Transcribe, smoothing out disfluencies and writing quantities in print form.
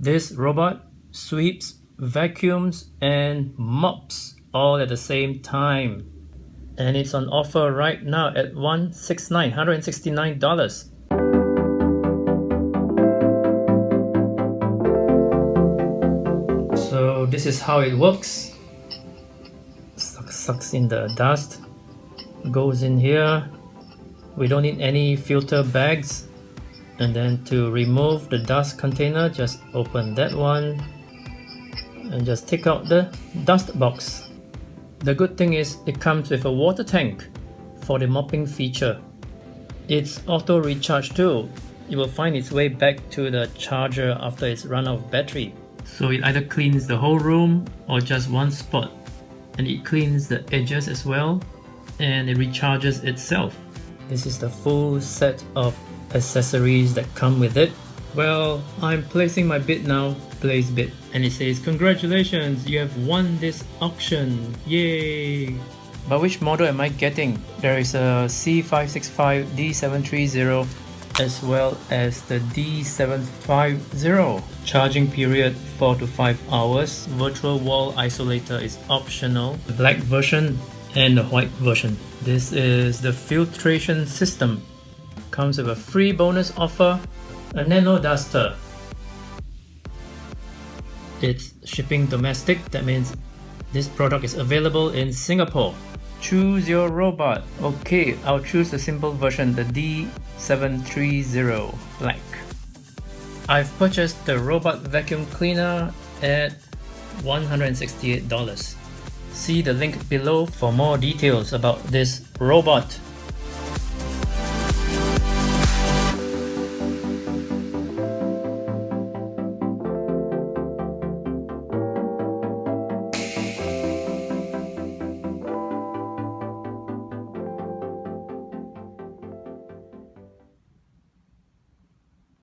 This robot sweeps, vacuums, and mops all at the same time. And it's on offer right now at $169. So this is how it works. Sucks in the dust, goes in here. We don't need any filter bags. And then to remove the dust container, just open that one and just take out the dust box. The good thing is it comes with a water tank for the mopping feature. It's auto recharge too. It will find its way back to the charger after it's run out of battery. So it either cleans the whole room or just one spot. And it cleans the edges as well, and it recharges itself. This is the full set of accessories that come with it. Well, I'm placing my bid now, place bid, and it says congratulations, you have won this auction, yay! But which model am I getting? There is a C565, D730, as well as the D750. Charging period 4 to 5 hours. Virtual wall isolator is optional. The black version and the white version. This is the filtration system. Comes with a free bonus offer, a nano duster. It's shipping domestic, that means this product is available in Singapore. Choose your robot. Okay, I'll choose the simple version, the D730 black. I've purchased the robot vacuum cleaner at $168. See the link below for more details about this robot.